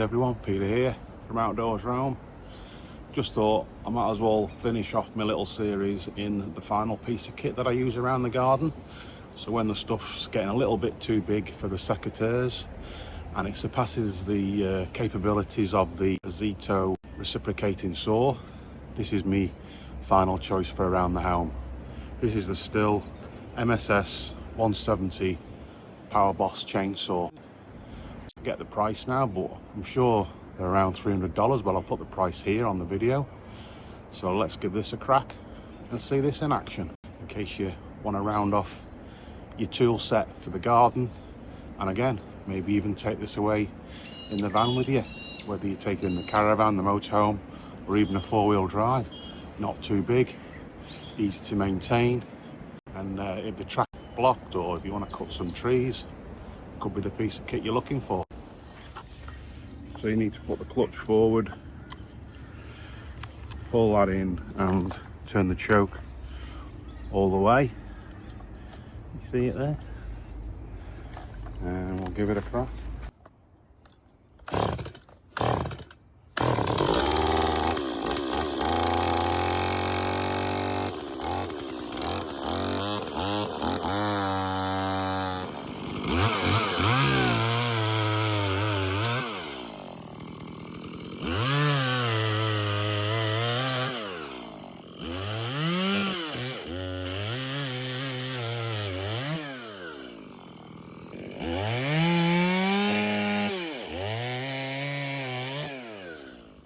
everyone, Peter here from Outdoors Realm. Just thought I might as well finish off my little series in the final piece of kit that I use around the garden. So when the stuff's getting a little bit too big for the secateurs and it surpasses the capabilities of the Zito reciprocating saw, this is me final choice for around the helm. This is the Stihl MSS 170 Power Boss chainsaw. Get the price now, but I'm sure they're around $300, but I'll put the price here on the video. So let's give this a crack and see this in action, in case you want to round off your tool set for the garden, and again, maybe even take this away in the van with you, whether you take it in the caravan, the motorhome, or even a four-wheel drive. Not too big, easy to maintain, and if the track is blocked or if you want to cut some trees, could be the piece of kit you're looking for. So you need to put the clutch forward, pull that in and turn the choke all the way. You see it there? And we'll give it a crack.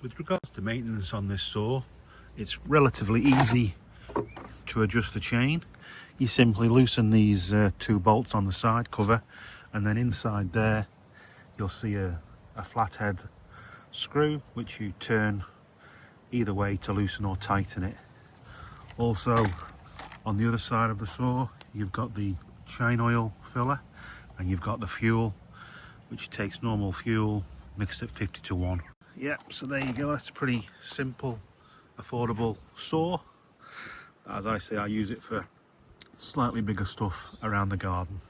With regards to maintenance on this saw, it's relatively easy to adjust the chain. You simply loosen these two bolts on the side cover, and then inside there you'll see a flathead screw which you turn either way to loosen or tighten it. Also on the other side of the saw you've got the chain oil filler, and you've got the fuel, which takes normal fuel mixed at 50:1. Yep, so there you go. That's a pretty simple, affordable saw. As I say, I use it for slightly bigger stuff around the garden.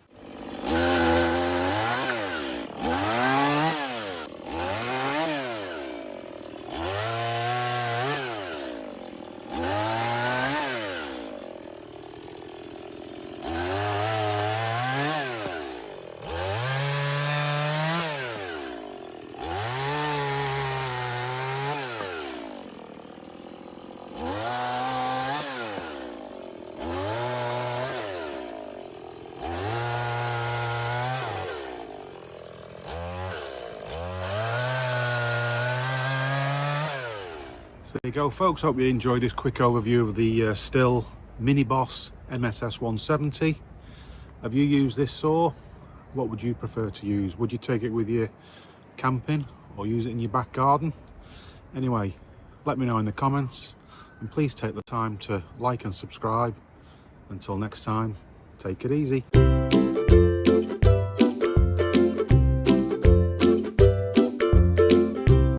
There you go, folks. Hope you enjoyed this quick overview of the Stihl Mini Boss MSS 170. Have you used this saw? What would you prefer to use? Would you take it with you camping or use it in your back garden? Anyway, let me know in the comments, and please take the time to like and subscribe. Until next time, take it easy.